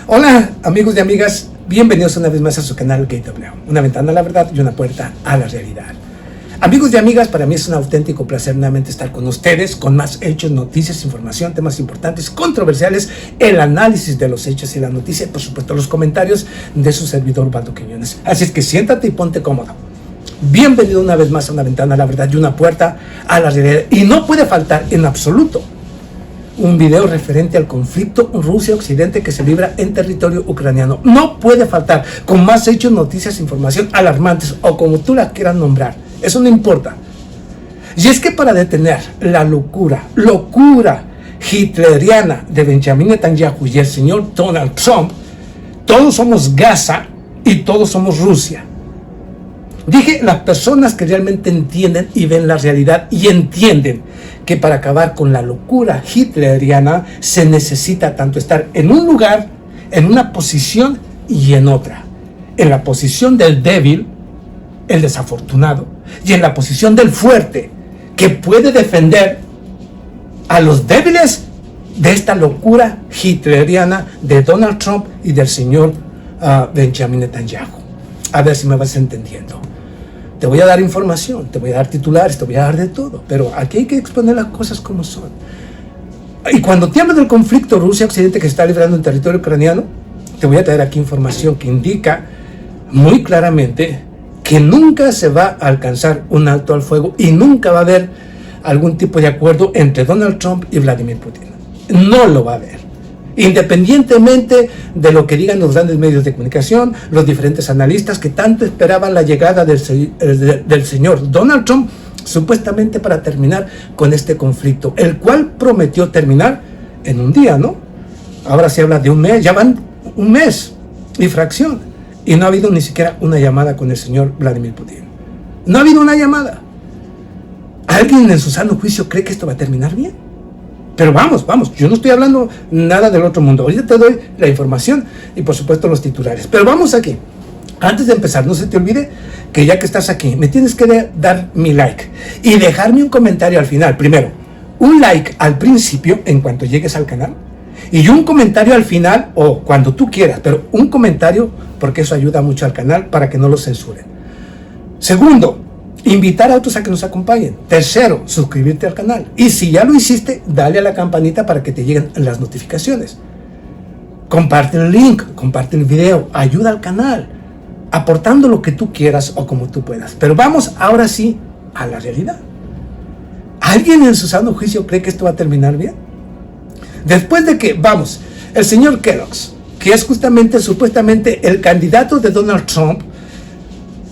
Hola amigos y amigas, bienvenidos una vez más a su canal Gateway, una ventana a la verdad y una puerta a la realidad. Amigos y amigas, para mí es un auténtico placer nuevamente estar con ustedes, con más hechos, noticias, información, temas importantes, controversiales, el análisis de los hechos y la noticia, por supuesto los comentarios de su servidor Baldo Quiñones. Así es que siéntate y ponte cómodo. Bienvenido una vez más a una ventana a la verdad y una puerta a la realidad. Y no puede faltar en absoluto un video referente al conflicto Rusia-Occidente que se libra en territorio ucraniano. No puede faltar, con más hechos, noticias, información alarmantes o como tú la quieras nombrar. Eso no importa. Y es que para detener la locura hitleriana de Benjamin Netanyahu y el señor Donald Trump, todos somos Gaza y todos somos Rusia. Dije, las personas que realmente entienden y ven la realidad y entienden que para acabar con la locura hitleriana se necesita tanto estar en un lugar, en una posición y en otra. En la posición del débil, el desafortunado, y en la posición del fuerte, que puede defender a los débiles de esta locura hitleriana de Donald Trump y del señor Benjamin Netanyahu. A ver si me vas entendiendo. Te voy a dar información, te voy a dar titulares, te voy a dar de todo, pero aquí hay que exponer las cosas como son. Y cuando te hablo del conflicto Rusia-Occidente que se está librando en territorio ucraniano, te voy a traer aquí información que indica muy claramente que nunca se va a alcanzar un alto al fuego y nunca va a haber algún tipo de acuerdo entre Donald Trump y Vladimir Putin. No lo va a haber. Independientemente de lo que digan los grandes medios de comunicación, los diferentes analistas que tanto esperaban la llegada del señor Donald Trump, supuestamente para terminar con este conflicto, el cual prometió terminar en un día, ¿no? Ahora se habla de un mes, ya van un mes y fracción, y no ha habido ni siquiera una llamada con el señor Vladimir Putin. No ha habido una llamada. ¿Alguien en su sano juicio cree que esto va a terminar bien? Pero vamos, yo no estoy hablando nada del otro mundo. Ahorita te doy la información y por supuesto los titulares. Pero vamos aquí. Antes de empezar, no se te olvide que ya que estás aquí, me tienes que dar mi like y dejarme un comentario al final. Primero, un like al principio en cuanto llegues al canal y un comentario al final o cuando tú quieras, pero un comentario porque eso ayuda mucho al canal para que no lo censuren. Segundo, invitar a otros a que nos acompañen. Tercero, suscribirte al canal. Y si ya lo hiciste, dale a la campanita para que te lleguen las notificaciones. Comparte el link, comparte el video, ayuda al canal, aportando lo que tú quieras o como tú puedas. Pero vamos ahora sí a la realidad. ¿Alguien en su sano juicio cree que esto va a terminar bien? Después de que, vamos, el señor Kellogg's, que es justamente, supuestamente, el candidato de Donald Trump,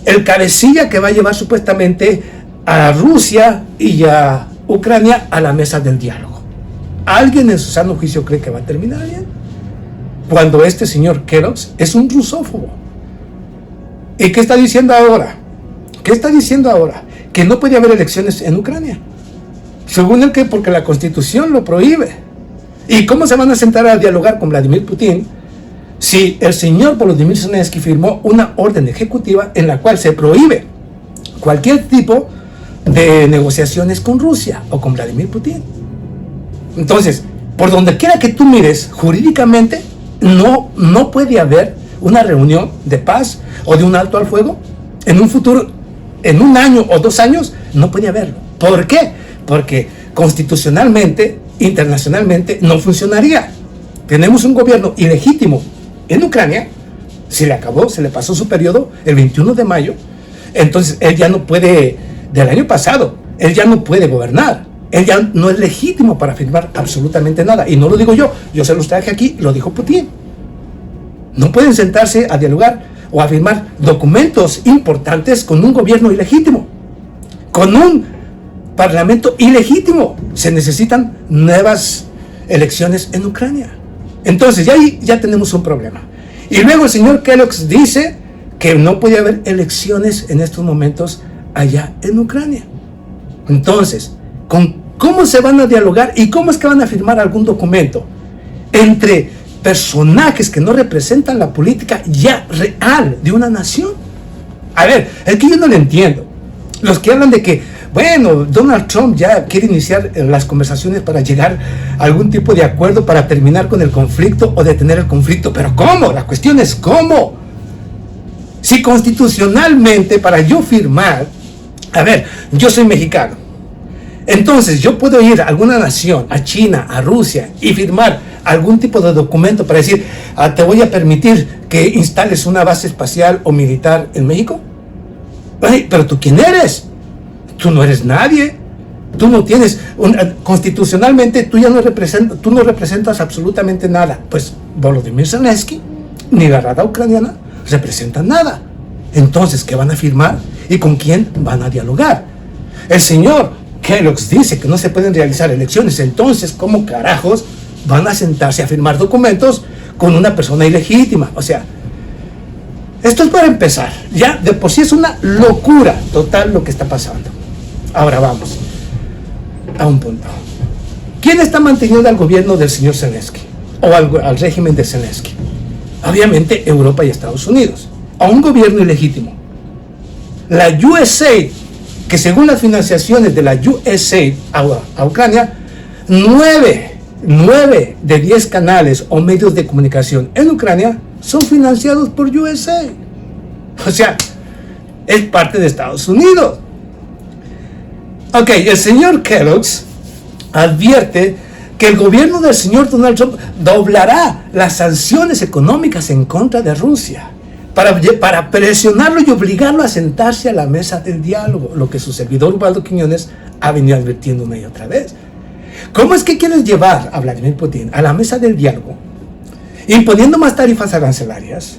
el cabecilla que va a llevar supuestamente a Rusia y a Ucrania a la mesa del diálogo. ¿Alguien en su sano juicio cree que va a terminar bien? Cuando este señor Kellogg's es un rusófobo. ¿Y qué está diciendo ahora? Que no puede haber elecciones en Ucrania. Según él, que porque la Constitución lo prohíbe. ¿Y cómo se van a sentar a dialogar con Vladimir Putin si el señor Volodymyr Zelensky firmó una orden ejecutiva en la cual se prohíbe cualquier tipo de negociaciones con Rusia o con Vladimir Putin? Entonces, por donde quiera que tú mires, jurídicamente no puede haber una reunión de paz o de un alto al fuego en un futuro, en un año o 2 años, no puede haberlo. ¿Por qué? Porque constitucionalmente, internacionalmente, no funcionaría. Tenemos un gobierno ilegítimo en Ucrania, se le acabó, se le pasó su periodo el 21 de mayo, entonces él ya no puede, del año pasado, él ya no puede gobernar, él ya no es legítimo para firmar absolutamente nada, y no lo digo yo se los traje aquí, lo dijo Putin. No pueden sentarse a dialogar o a firmar documentos importantes con un gobierno ilegítimo, con un parlamento ilegítimo. Se necesitan nuevas elecciones en Ucrania. Entonces ya tenemos un problema. Y luego el señor Kellogg's dice que no puede haber elecciones en estos momentos allá en Ucrania. Entonces, ¿cómo se van a dialogar y cómo es que van a firmar algún documento entre personajes que no representan la política ya real de una nación? A ver, es que yo no lo entiendo. Los que hablan de que bueno, Donald Trump ya quiere iniciar las conversaciones para llegar a algún tipo de acuerdo para terminar con el conflicto o detener el conflicto. Pero ¿cómo? La cuestión es ¿cómo? Si constitucionalmente para yo firmar, a ver, yo soy mexicano, entonces yo puedo ir a alguna nación, a China, a Rusia, y firmar algún tipo de documento para decir, te voy a permitir que instales una base espacial o militar en México. Ay, pero ¿tú quién eres? Tú no eres nadie. Tú no tienes, constitucionalmente tú ya no representas absolutamente nada. Pues Volodymyr Zelensky ni la Rada ucraniana representan nada. Entonces, ¿qué van a firmar? ¿Y con quién van a dialogar? El señor Kellogg's dice que no se pueden realizar elecciones. Entonces, ¿cómo carajos van a sentarse a firmar documentos con una persona ilegítima? O sea, esto es para empezar. Ya de por sí es una locura total lo que está pasando. Ahora vamos a un punto. ¿Quién está manteniendo al gobierno del señor Zelensky? O al régimen de Zelensky. Obviamente Europa y Estados Unidos. A un gobierno ilegítimo. La USAID, que según las financiaciones de la USAID a Ucrania, 9 de 10 canales o medios de comunicación en Ucrania son financiados por USAID. O sea, es parte de Estados Unidos. Ok, el señor Kellogg's advierte que el gobierno del señor Donald Trump doblará las sanciones económicas en contra de Rusia para presionarlo y obligarlo a sentarse a la mesa del diálogo, lo que su servidor Ubaldo Quiñones ha venido advirtiendo una y otra vez. ¿Cómo es que quieres llevar a Vladimir Putin a la mesa del diálogo, imponiendo más tarifas arancelarias,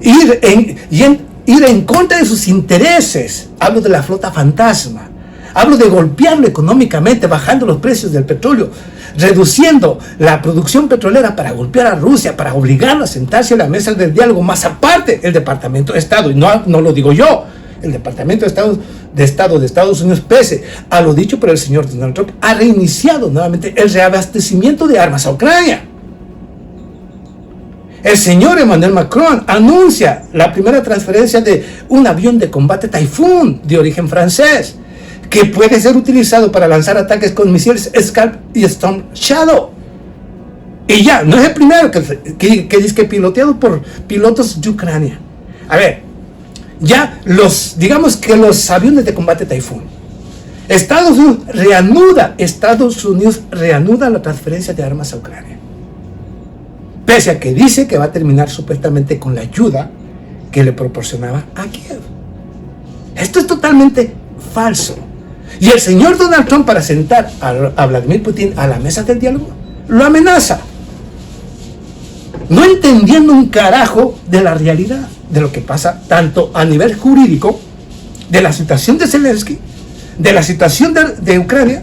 ir en contra de sus intereses? Hablo de la flota fantasma, hablo de golpearlo económicamente, bajando los precios del petróleo, reduciendo la producción petrolera para golpear a Rusia, para obligarlo a sentarse a la mesa del diálogo. Más aparte, el Departamento de Estado, y no lo digo yo, el Departamento de Estado de Estados Unidos, pese a lo dicho por el señor Donald Trump, ha reiniciado nuevamente el reabastecimiento de armas a Ucrania. El señor Emmanuel Macron anuncia la primera transferencia de un avión de combate Typhoon de origen francés, que puede ser utilizado para lanzar ataques con misiles Scalp y Storm Shadow. Y ya, no es el primero que dice que piloteado por pilotos de Ucrania. A ver, ya digamos que los aviones de combate Typhoon. Estados Unidos reanuda la transferencia de armas a Ucrania. Pese a que dice que va a terminar supuestamente con la ayuda que le proporcionaba a Kiev. Esto es totalmente falso. Y el señor Donald Trump, para sentar a Vladimir Putin a la mesa del diálogo, lo amenaza. No entendiendo un carajo de la realidad, de lo que pasa tanto a nivel jurídico, de la situación de Zelensky, de la situación de Ucrania,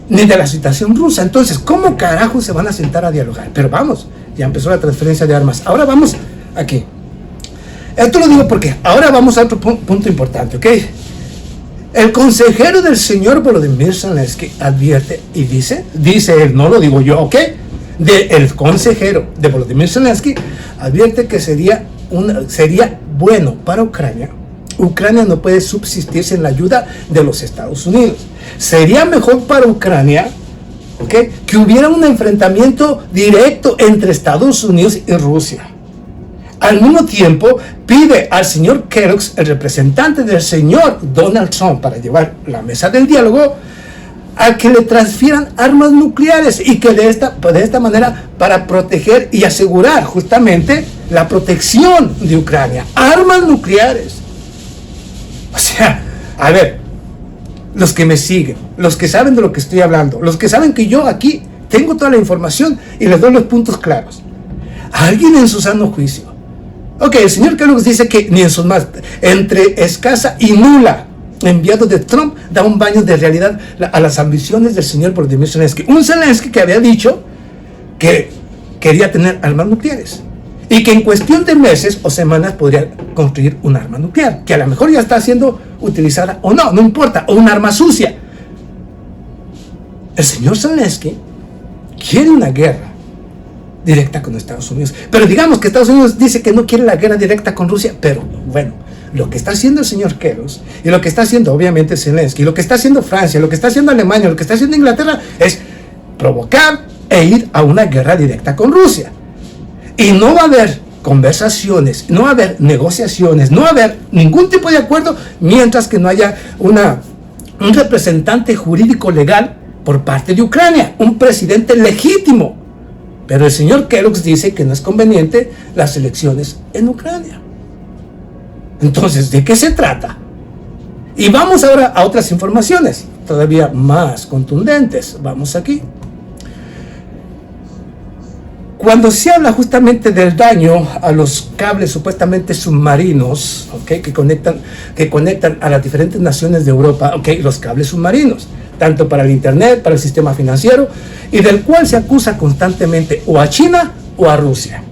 ni de la situación rusa. Entonces, ¿cómo carajo se van a sentar a dialogar? Pero vamos, ya empezó la transferencia de armas. Ahora vamos aquí. Esto lo digo porque ahora vamos a otro punto importante, ¿ok? El consejero del señor Volodymyr Zelensky advierte y dice él, no lo digo yo, ¿ok? El consejero de Volodymyr Zelensky advierte que sería bueno para Ucrania. Ucrania no puede subsistir sin la ayuda de los Estados Unidos. Sería mejor para Ucrania, ¿ok?, que hubiera un enfrentamiento directo entre Estados Unidos y Rusia. Al mismo tiempo, pide al señor Kellogg's, el representante del señor Donald Trump, para llevar la mesa del diálogo, a que le transfieran armas nucleares y que de esta manera para proteger y asegurar justamente la protección de Ucrania. Armas nucleares. O sea, a ver, los que me siguen, los que saben de lo que estoy hablando, los que saben que yo aquí tengo toda la información y les doy los puntos claros. Alguien en su sano juicio. Ok, el señor Kellogg's dice que ni en sus más, entre escasa y nula enviado de Trump, da un baño de realidad a las ambiciones del señor Volodymyr Zelensky. Un Zelensky que había dicho que quería tener armas nucleares y que en cuestión de meses o semanas podría construir un arma nuclear, que a lo mejor ya está siendo utilizada o no importa, o un arma sucia. El señor Zelensky quiere una guerra directa con Estados Unidos, pero digamos que Estados Unidos dice que no quiere la guerra directa con Rusia, pero bueno, lo que está haciendo el señor Kellogg's y lo que está haciendo obviamente Zelensky, lo que está haciendo Francia, lo que está haciendo Alemania, lo que está haciendo Inglaterra es provocar e ir a una guerra directa con Rusia. Y no va a haber conversaciones, no va a haber negociaciones, no va a haber ningún tipo de acuerdo mientras que no haya un representante jurídico legal por parte de Ucrania, un presidente legítimo. Pero el señor Kellogg's dice que no es conveniente las elecciones en Ucrania. Entonces, ¿de qué se trata? Y vamos ahora a otras informaciones, todavía más contundentes. Vamos aquí. Cuando se habla justamente del daño a los cables supuestamente submarinos, ¿okay? que conectan a las diferentes naciones de Europa, ¿okay? Los cables submarinos, tanto para el internet, para el sistema financiero, y del cual se acusa constantemente o a China o a Rusia.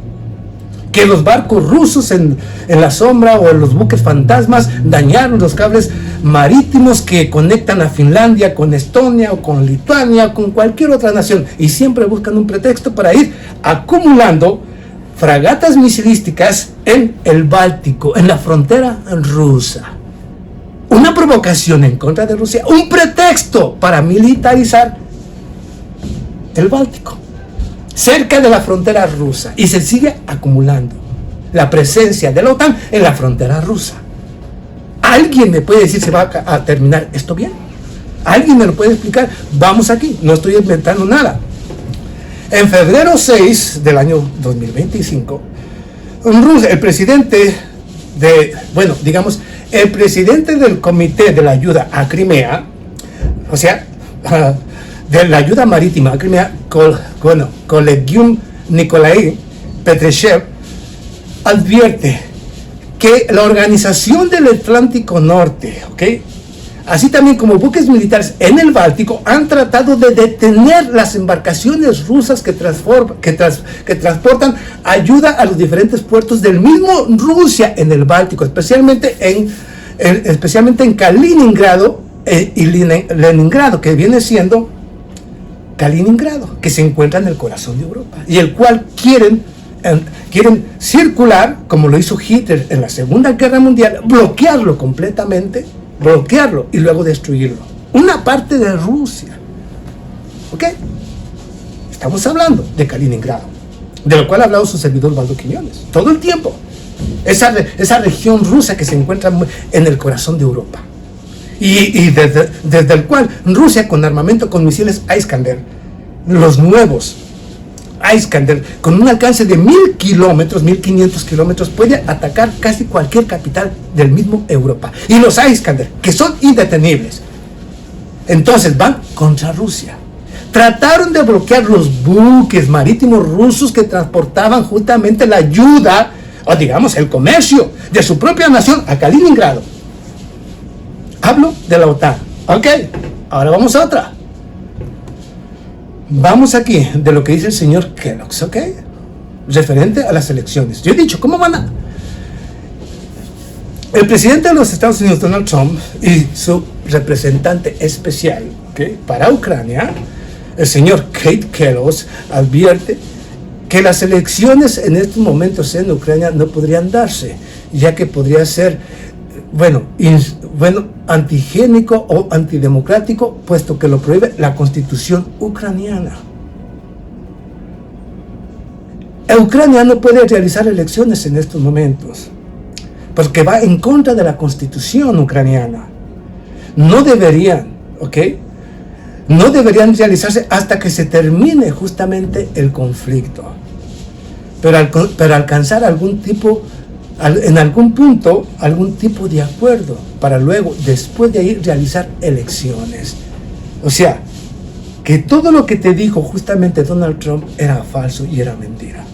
Que los barcos rusos en la sombra o los buques fantasmas dañaron los cables marítimos que conectan a Finlandia con Estonia o con Lituania o con cualquier otra nación, y siempre buscan un pretexto para ir acumulando fragatas misilísticas en el Báltico, en la frontera rusa. Una provocación en contra de Rusia, un pretexto para militarizar el Báltico, cerca de la frontera rusa, y se sigue acumulando la presencia de la OTAN en la frontera rusa. ¿Alguien me puede decir si va a terminar esto bien? ¿Alguien me lo puede explicar? Vamos aquí, no estoy inventando nada. En febrero 6 del año 2025, el presidente el presidente del Comité de la Ayuda a Crimea, o sea, de la ayuda marítima a Crimea, Kolegium Nikolai Petrushev, advierte que la Organización del Atlántico Norte, así también como buques militares en el Báltico, han tratado de detener las embarcaciones rusas que transportan ayuda a los diferentes puertos del mismo Rusia en el Báltico, especialmente en Kaliningrado y Leningrado, que viene siendo Kaliningrado, que se encuentra en el corazón de Europa, y el cual quieren circular, como lo hizo Hitler en la Segunda Guerra Mundial, bloquearlo completamente, y luego destruirlo. Una parte de Rusia. ¿Ok? Estamos hablando de Kaliningrado, de lo cual ha hablado su servidor Waldo Quiñones todo el tiempo. Esa región rusa que se encuentra en el corazón de Europa. Y desde el cual Rusia, con armamento, con misiles Iskander, los nuevos Iskander, con un alcance de 1.000 kilómetros, 1.500 kilómetros, puede atacar casi cualquier capital del mismo Europa. Y los Iskander, que son indetenibles, entonces van contra Rusia. Trataron de bloquear los buques marítimos rusos que transportaban justamente la ayuda, o digamos el comercio de su propia nación a Kaliningrado. Hablo de la OTAN. Ok, ahora vamos a otra. Vamos aquí de lo que dice el señor Kellogg's, ¿ok? Referente a las elecciones. Yo he dicho, ¿cómo van a...? El presidente de los Estados Unidos, Donald Trump, y su representante especial, ¿okay?, para Ucrania, el señor Keith Kellogg's, advierte que las elecciones en estos momentos en Ucrania no podrían darse, ya que podría ser, antigénico o antidemocrático, puesto que lo prohíbe la constitución ucraniana. Ucrania no puede realizar elecciones en estos momentos, porque va en contra de la constitución ucraniana. No deberían, no deberían realizarse hasta que se termine justamente el conflicto. Pero alcanzar en algún punto, algún tipo de acuerdo, para luego, después de ahí, realizar elecciones. O sea, que todo lo que te dijo justamente Donald Trump era falso y era mentira.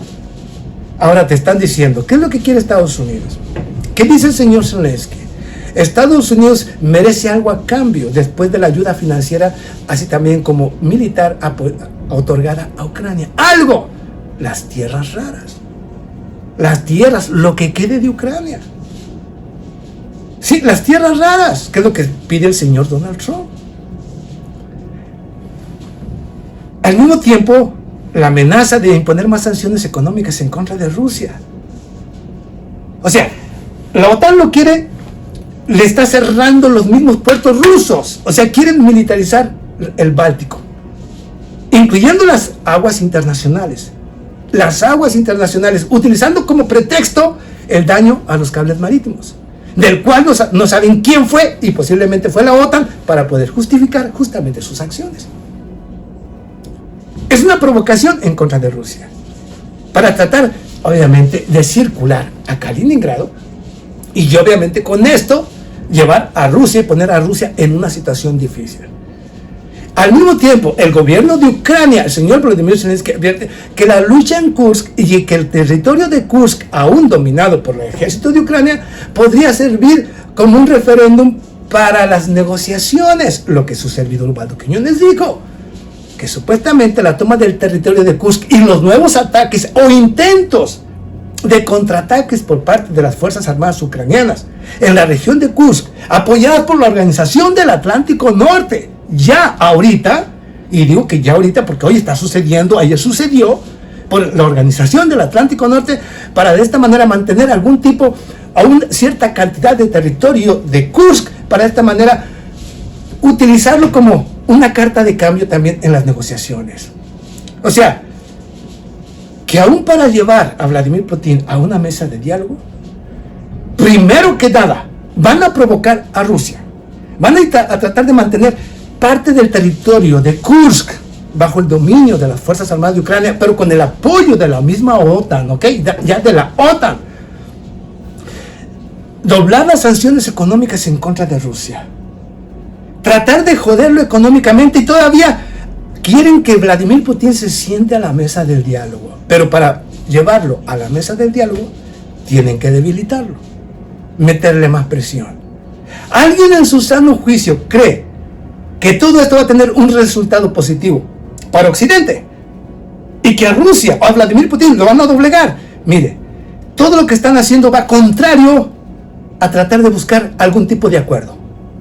Ahora te están diciendo, ¿qué es lo que quiere Estados Unidos? ¿Qué dice el señor Zelensky? Estados Unidos merece algo a cambio después de la ayuda financiera, así también como militar otorgada a Ucrania. ¡Algo! Las tierras raras. Las tierras, lo que quede de Ucrania. Sí, las tierras raras, que es lo que pide el señor Donald Trump. Al mismo tiempo, la amenaza de imponer más sanciones económicas en contra de Rusia. O sea, la OTAN lo quiere le está cerrando los mismos puertos rusos. O sea, quieren militarizar el Báltico, incluyendo las aguas internacionales. Las aguas internacionales, utilizando como pretexto el daño a los cables marítimos, del cual no saben quién fue, y posiblemente fue la OTAN, para poder justificar justamente sus acciones. Es una provocación en contra de Rusia, para tratar, obviamente, de circular a Kaliningrado, y obviamente con esto llevar a Rusia y poner a Rusia en una situación difícil. Al mismo tiempo, el gobierno de Ucrania, el señor Volodymyr Zelensky, advierte que la lucha en Kursk y que el territorio de Kursk, aún dominado por el ejército de Ucrania, podría servir como un referéndum para las negociaciones. Lo que su servidor Ubaldo Quiñones dijo, que supuestamente la toma del territorio de Kursk y los nuevos ataques o intentos de contraataques por parte de las Fuerzas Armadas ucranianas en la región de Kursk, apoyadas por la Organización del Atlántico Norte, ya ahorita, y digo que ya ahorita porque hoy está sucediendo, ayer sucedió, por la Organización del Atlántico Norte, para de esta manera mantener algún tipo, aún cierta cantidad de territorio de Kursk, para de esta manera utilizarlo como una carta de cambio también en las negociaciones. O sea, que aún para llevar a Vladimir Putin a una mesa de diálogo, primero que nada, van a provocar a Rusia, van a tratar de mantener parte del territorio de Kursk bajo el dominio de las Fuerzas Armadas de Ucrania, pero con el apoyo de la misma OTAN, ¿ok? Ya de la OTAN. Doblar las sanciones económicas en contra de Rusia. Tratar de joderlo económicamente, y todavía quieren que Vladimir Putin se siente a la mesa del diálogo. Pero para llevarlo a la mesa del diálogo, tienen que debilitarlo, meterle más presión. ¿Alguien en su sano juicio cree que todo esto va a tener un resultado positivo para Occidente? Y que a Rusia o a Vladimir Putin lo van a doblegar. Mire, todo lo que están haciendo va contrario a tratar de buscar algún tipo de acuerdo,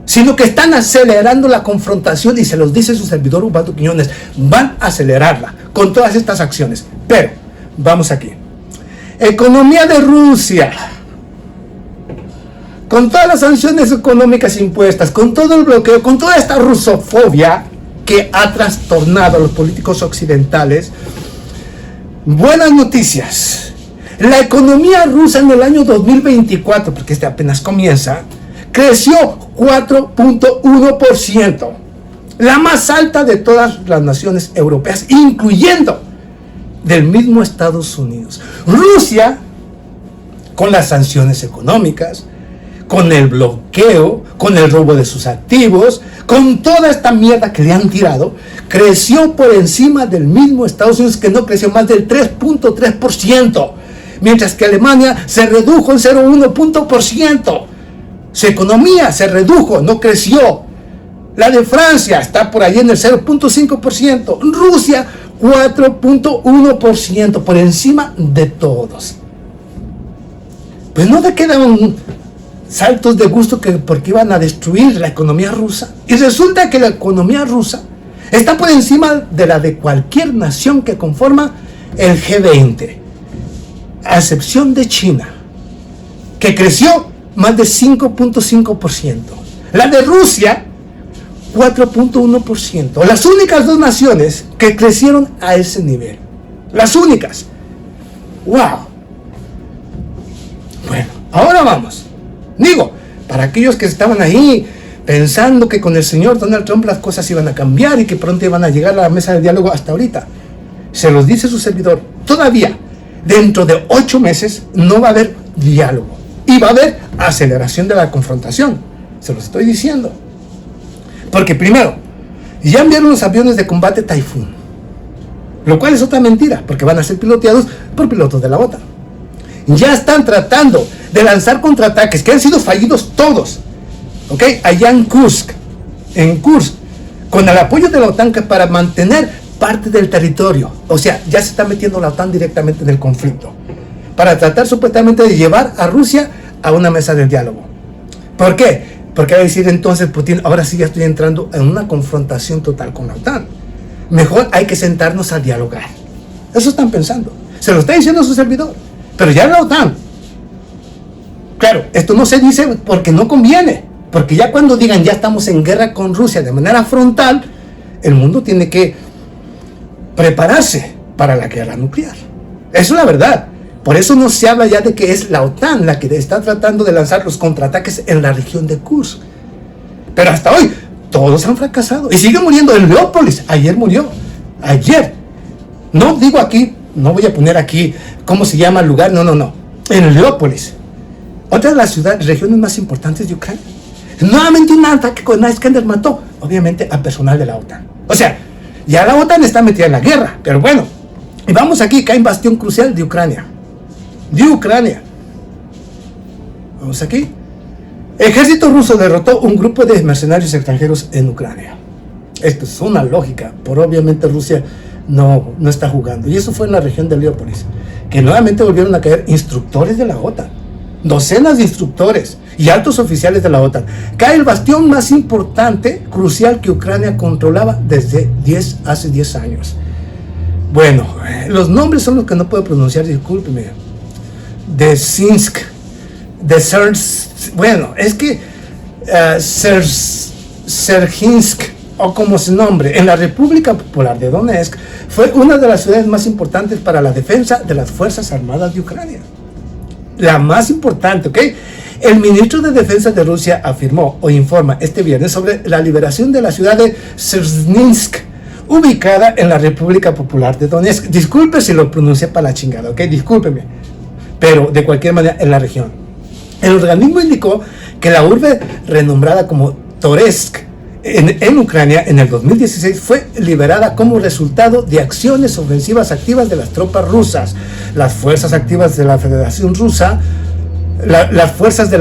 sino que están acelerando la confrontación, y se los dice su servidor Ubaldo Quiñones, van a acelerarla con todas estas acciones. Pero, vamos aquí. Economía de Rusia. Con todas las sanciones económicas impuestas, con todo el bloqueo, con toda esta rusofobia que ha trastornado a los políticos occidentales, buenas noticias. La economía rusa en el año 2024, porque este apenas comienza, creció 4.1%, la más alta de todas las naciones europeas, incluyendo del mismo Estados Unidos. Rusia, con las sanciones económicas, con el bloqueo, con el robo de sus activos, con toda esta mierda que le han tirado, creció por encima del mismo Estados Unidos, que no creció más del 3.3%, mientras que Alemania se redujo en 0.1%. Su economía se redujo, no creció. La de Francia está por ahí en el 0.5%. Rusia, 4.1%, por encima de todos. Pues no te quedan saltos de gusto porque iban a destruir la economía rusa. Y resulta que la economía rusa está por encima de la de cualquier nación que conforma el G20, a excepción de China, que creció más de 5.5%. La de Rusia, 4.1%. Las únicas dos naciones que crecieron a ese nivel. Las únicas. ¡Wow! Bueno, ahora vamos. Digo, para aquellos que estaban ahí pensando que con el señor Donald Trump las cosas iban a cambiar y que pronto iban a llegar a la mesa de diálogo, hasta ahorita, se los dice su servidor, todavía, dentro de 8 meses, no va a haber diálogo. Y va a haber aceleración de la confrontación. Se los estoy diciendo. Porque primero, ya enviaron los aviones de combate Typhoon, lo cual es otra mentira, porque van a ser piloteados por pilotos de la OTAN. Ya están tratando de lanzar contraataques que han sido fallidos todos, ¿ok? Allá en Kursk, con el apoyo de la OTAN, para mantener parte del territorio. O sea, ya se está metiendo la OTAN directamente en el conflicto, para tratar supuestamente de llevar a Rusia a una mesa de diálogo. ¿Por qué? Porque va a decir entonces Putin, ahora sí ya estoy entrando en una confrontación total con la OTAN. Mejor hay que sentarnos a dialogar. Eso están pensando. Se lo está diciendo su servidor. Pero ya la OTAN Claro, esto no se dice porque no conviene, porque ya cuando digan ya estamos en guerra con Rusia de manera frontal, el mundo tiene que prepararse para la guerra nuclear. Eso es la verdad. Por eso no se habla ya de que es la OTAN la que está tratando de lanzar los contraataques en la región de Kursk. Pero hasta hoy, todos han fracasado. Y sigue muriendo en Leópolis. Ayer murió. Ayer. No digo aquí, no voy a poner aquí cómo se llama el lugar. No. En Leópolis. Otra de las regiones más importantes de Ucrania. Nuevamente un ataque con Iskander mató, obviamente, al personal de la OTAN. O sea, ya la OTAN está metida en la guerra. Pero bueno. Y vamos aquí, que hay un bastión crucial de Ucrania. Vamos aquí. Ejército ruso derrotó un grupo de mercenarios extranjeros en Ucrania. Esto es una lógica, por obviamente Rusia no está jugando. Y eso fue en la región de Leópolis, que nuevamente volvieron a caer instructores de la OTAN. Docenas de instructores y altos oficiales de la OTAN. Cae el bastión más importante, crucial, que Ucrania controlaba desde hace 10 años. Bueno, los nombres son los que no puedo pronunciar, discúlpeme. De Sinsk, de Sersk, bueno, es que Serhinsk, o como su nombre, en la República Popular de Donetsk, fue una de las ciudades más importantes para la defensa de las Fuerzas Armadas de Ucrania. La más importante, ¿ok? El ministro de Defensa de Rusia afirmó o informa este viernes sobre la liberación de la ciudad de Serzhinsk, ubicada en la República Popular de Donetsk. Disculpe si lo pronuncié para la chingada, ¿ok? Discúlpeme. Pero de cualquier manera en la región. El organismo indicó que la urbe renombrada como Toretsk en Ucrania en el 2016 fue liberada como resultado de acciones ofensivas activas de las tropas rusas. Las fuerzas activas de la Federación Rusa, las fuerzas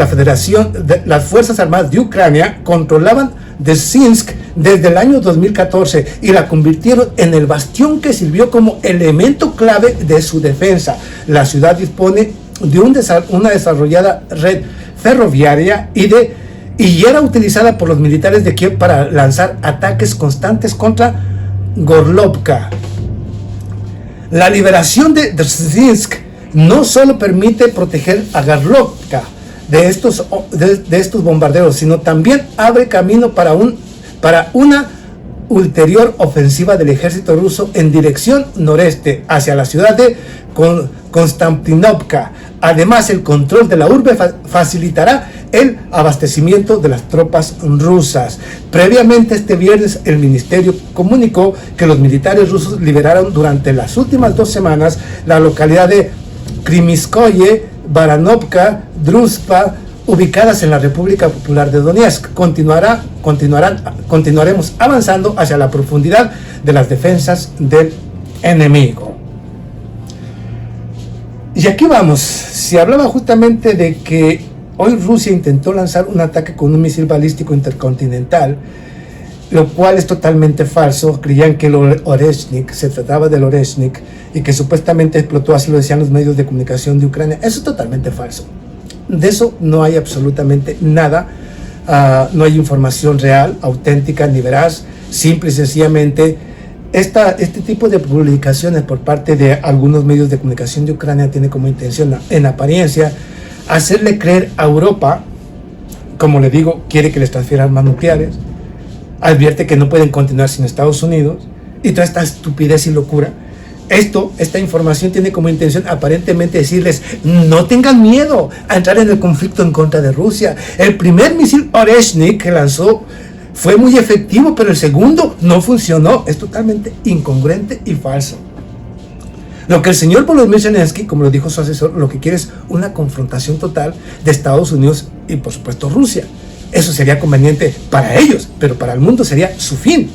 armadas de Ucrania controlaban de Sinsk desde el año 2014 y la convirtieron en el bastión que sirvió como elemento clave de su defensa. La ciudad dispone de una desarrollada red ferroviaria y era utilizada por los militares de Kiev para lanzar ataques constantes contra Gorlovka. La liberación de Sinsk no solo permite proteger a Gorlovka de estos bombardeos, sino también abre camino para una ulterior ofensiva del ejército ruso en dirección noreste hacia la ciudad de Konstantinovka. Además, el control de la urbe facilitará el abastecimiento de las tropas rusas. Previamente, este viernes, el ministerio comunicó que los militares rusos liberaron durante las últimas 2 semanas la localidad de Krimiskoye, Baranovka, Druzhba, ubicadas en la República Popular de Donetsk. Continuaremos avanzando hacia la profundidad de las defensas del enemigo. Y aquí vamos. Se hablaba justamente de que hoy Rusia intentó lanzar un ataque con un misil balístico intercontinental, lo cual es totalmente falso. Creían que el Oreshnik, se trataba del Oreshnik, y que supuestamente explotó, así lo decían los medios de comunicación de Ucrania. Eso es totalmente falso. De eso no hay absolutamente nada. No hay información real, auténtica ni veraz. Simple y sencillamente, este tipo de publicaciones por parte de algunos medios de comunicación de Ucrania tiene como intención, en apariencia, hacerle creer a Europa, como le digo, quiere que les transfiera armas nucleares, advierte que no pueden continuar sin Estados Unidos, y toda esta estupidez y locura. Esta información tiene como intención aparentemente decirles: no tengan miedo a entrar en el conflicto en contra de Rusia. El primer misil Oreshnik que lanzó fue muy efectivo, pero el segundo no funcionó. Es totalmente incongruente y falso. Lo que el señor Volodymyr Zelensky, como lo dijo su asesor, lo que quiere es una confrontación total de Estados Unidos y por supuesto Rusia. Eso sería conveniente para ellos, pero para el mundo sería su fin.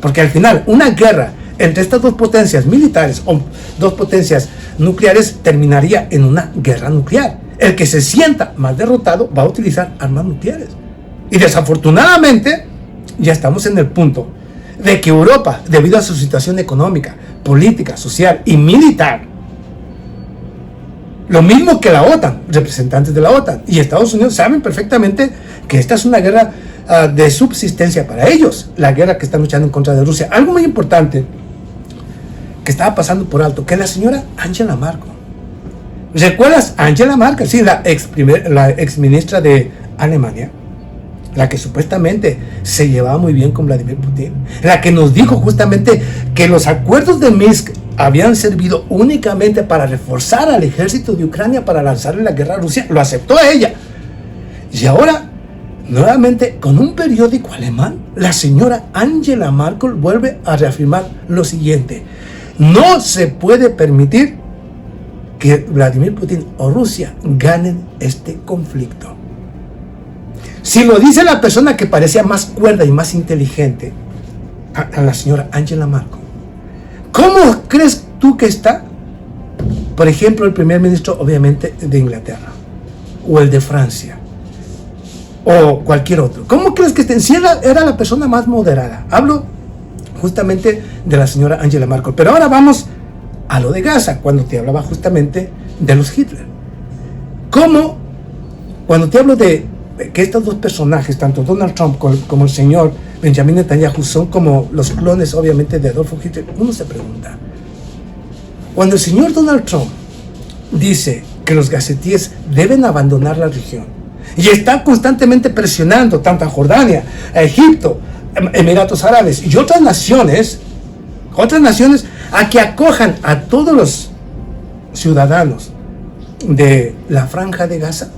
Porque al final, una guerra entre estas dos potencias militares o dos potencias nucleares terminaría en una guerra nuclear. El que se sienta más derrotado va a utilizar armas nucleares. Y desafortunadamente ya estamos en el punto de que Europa, debido a su situación económica, política, social y militar, lo mismo que la OTAN, representantes de la OTAN y Estados Unidos saben perfectamente que esta es una guerra de subsistencia para ellos, la guerra que están luchando en contra de Rusia. Algo muy importante que estaba pasando por alto, que la señora Angela ¿Recuerdas Angela Merkel? Sí, la ex ministra de Alemania, la que supuestamente se llevaba muy bien con Vladimir Putin, la que nos dijo justamente que los acuerdos de Minsk habían servido únicamente para reforzar al ejército de Ucrania para lanzarle la guerra a Rusia. Lo aceptó ella. Y ahora, nuevamente, con un periódico alemán, la señora Angela Merkel vuelve a reafirmar lo siguiente: no se puede permitir que Vladimir Putin o Rusia ganen este conflicto. Si lo dice la persona que parecía más cuerda y más inteligente, a la señora Angela Merkel, ¿cómo crees tú que está, por ejemplo, el primer ministro, obviamente, de Inglaterra, o el de Francia, o cualquier otro? ¿Cómo crees que está? Si era la persona más moderada. Hablo justamente de la señora Angela Merkel. Pero ahora vamos a lo de Gaza, cuando te hablaba justamente de los Hitler. ¿Cómo, cuando te hablo de que estos dos personajes, tanto Donald Trump como el señor Benjamin Netanyahu, son como los clones, obviamente, de Adolfo Hitler? Uno se pregunta, cuando el señor Donald Trump dice que los gazetíes deben abandonar la región y está constantemente presionando tanto a Jordania, a Egipto, Emiratos Árabes y otras naciones a que acojan a todos los ciudadanos de la Franja de Gaza,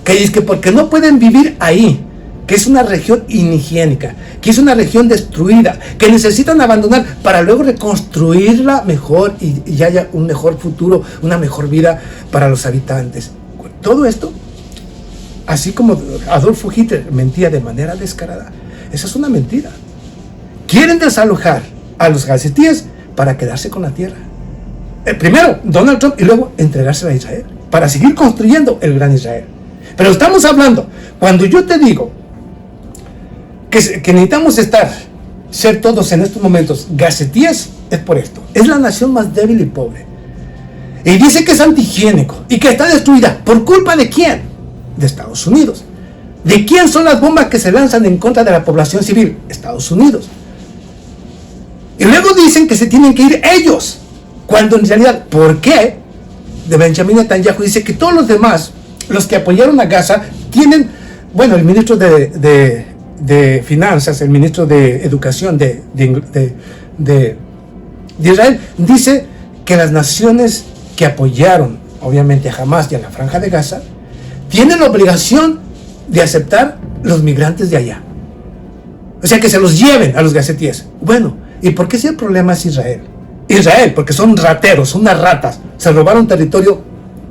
que es que porque no pueden vivir ahí, que es una región inhigiénica, que es una región destruida, que necesitan abandonar para luego reconstruirla mejor y haya un mejor futuro, una mejor vida para los habitantes. Todo esto, así como Adolfo Hitler mentía de manera descarada, esa es una mentira. Quieren desalojar a los gazetíes para quedarse con la tierra. Primero Donald Trump y luego entregársela a Israel para seguir construyendo el gran Israel. Pero estamos hablando, cuando yo te digo que necesitamos ser todos en estos momentos gacetíes, es por esto. Es la nación más débil y pobre. Y dice que es antihigiénico y que está destruida. ¿Por culpa de quién? De Estados Unidos. ¿De quién son las bombas que se lanzan en contra de la población civil? Estados Unidos. Y luego dicen que se tienen que ir ellos, cuando en realidad, ¿por qué? De Benjamin Netanyahu dice que todos los demás, los que apoyaron a Gaza, tienen, bueno, el ministro de Finanzas, el ministro de Educación de Israel, dice que las naciones que apoyaron, obviamente, a Hamas y a la Franja de Gaza, tienen la obligación de aceptar los migrantes de allá. O sea, que se los lleven a los gazetíes. Bueno, ¿y por qué si el problema es Israel? Israel, porque son rateros, son unas ratas, se robaron territorio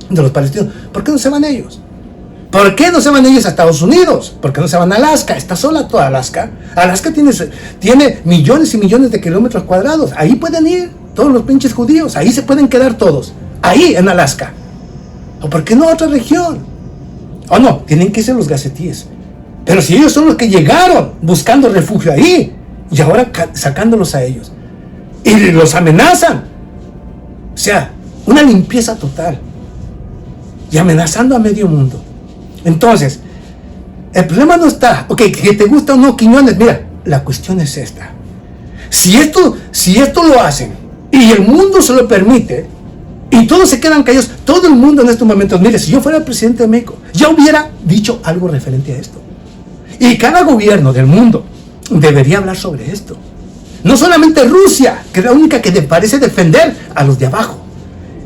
de los palestinos. ¿Por qué no se van ellos? ¿Por qué no se van ellos a Estados Unidos? ¿Por qué no se van a Alaska? Está sola toda Alaska. Alaska tiene millones y millones de kilómetros cuadrados. Ahí pueden ir todos los pinches judíos. Ahí se pueden quedar todos. Ahí en Alaska. ¿O por qué no a otra región? O no, tienen que ser los gacetíes. Pero si ellos son los que llegaron buscando refugio ahí y ahora sacándolos a ellos y los amenazan, o sea, una limpieza total y amenazando a medio mundo. Entonces, el problema no está, ok, que te gusta o no, Quiñones, mira, la cuestión es esta. Si esto lo hacen y el mundo se lo permite y todos se quedan callados, todo el mundo en estos momentos, mire, si yo fuera el presidente de México, ya hubiera dicho algo referente a esto. Y cada gobierno del mundo debería hablar sobre esto. No solamente Rusia, que es la única que parece defender a los de abajo,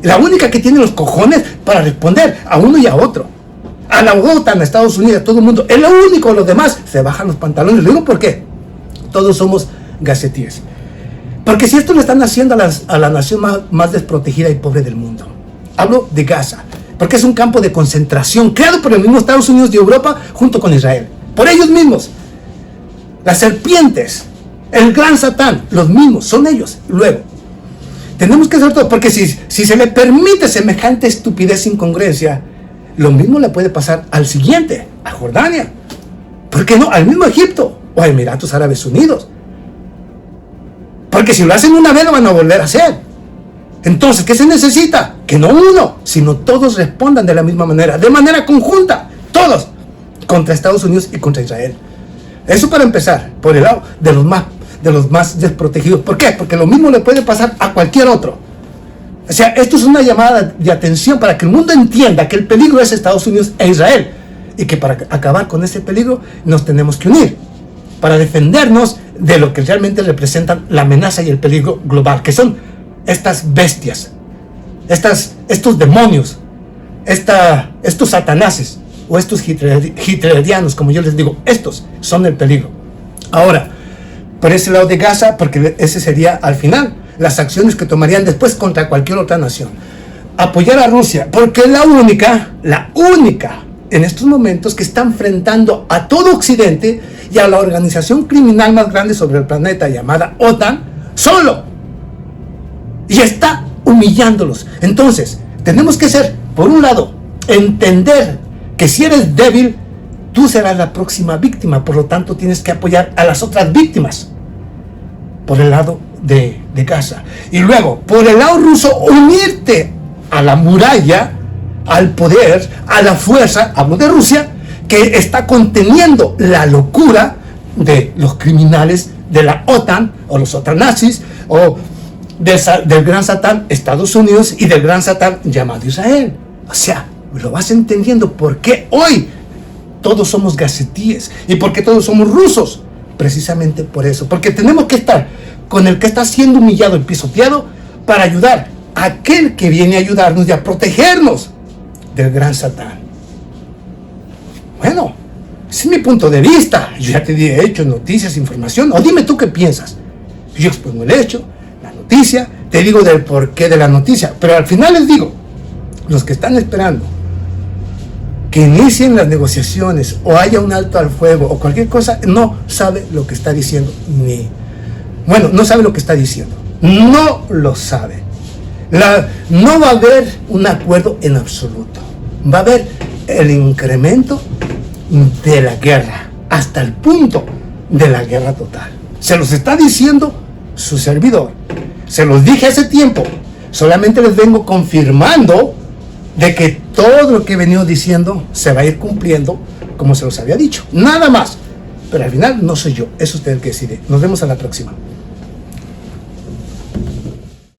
la única que tiene los cojones para responder a uno y a otro. A la OTAN, a Estados Unidos, a todo el mundo. Es lo único, los demás se bajan los pantalones. Le digo por qué. Todos somos gacetíes. Porque si esto lo están haciendo a la nación más desprotegida y pobre del mundo. Hablo de Gaza, porque es un campo de concentración creado por el mismo Estados Unidos de Europa junto con Israel. Por ellos mismos. Las serpientes, el gran Satán, los mismos, son ellos. Luego, tenemos que hacer todo, porque si se le permite semejante estupidez e incongruencia, lo mismo le puede pasar al siguiente, a Jordania. ¿Por qué no? Al mismo Egipto o a Emiratos Árabes Unidos. Porque si lo hacen una vez, lo van a volver a hacer. Entonces, ¿qué se necesita? Que no uno, sino todos respondan de la misma manera, de manera conjunta, todos, contra Estados Unidos y contra Israel. Eso para empezar, por el lado de los más desprotegidos. ¿Por qué? Porque lo mismo le puede pasar a cualquier otro. O sea, esto es una llamada de atención para que el mundo entienda que el peligro es Estados Unidos e Israel. Y que para acabar con ese peligro nos tenemos que unir. Para defendernos de lo que realmente representan la amenaza y el peligro global. Que son estas bestias. Estos demonios. Estos satanases. O estos hitlerianos, como yo les digo. Estos son el peligro. Ahora, por ese lado de Gaza, porque ese sería al final las acciones que tomarían después contra cualquier otra nación. Apoyar a Rusia, porque es la única en estos momentos que está enfrentando a todo Occidente y a la organización criminal más grande sobre el planeta llamada OTAN, solo. Y está humillándolos. Entonces, tenemos que ser, por un lado, entender que si eres débil, tú serás la próxima víctima, por lo tanto tienes que apoyar a las otras víctimas por el lado de Gaza. Y luego, por el lado ruso, unirte a la muralla, al poder, a la fuerza, hablo de Rusia, que está conteniendo la locura de los criminales de la OTAN, o los OTAN-nazis, o del gran satán Estados Unidos y del gran satán llamado Israel. O sea, lo vas entendiendo por qué hoy todos somos gazetíes y por qué todos somos rusos. Precisamente por eso, porque tenemos que estar con el que está siendo humillado y pisoteado para ayudar a aquel que viene a ayudarnos y a protegernos del gran satán. Bueno, ese es mi punto de vista. Yo ya te he hecho noticias, información, o dime tú qué piensas. Yo expongo el hecho, la noticia, te digo del porqué de la noticia, pero al final les digo, los que están esperando que inicien las negociaciones o haya un alto al fuego o cualquier cosa, no sabe lo que está diciendo no sabe lo que está diciendo, no lo sabe. No va a haber un acuerdo en absoluto, va a haber el incremento de la guerra hasta el punto de la guerra total. Se los está diciendo su servidor, se los dije hace tiempo, solamente les vengo confirmando de que todo lo que he venido diciendo se va a ir cumpliendo como se los había dicho, nada más. Pero al final no soy yo, es usted el que decide. Nos vemos a la próxima.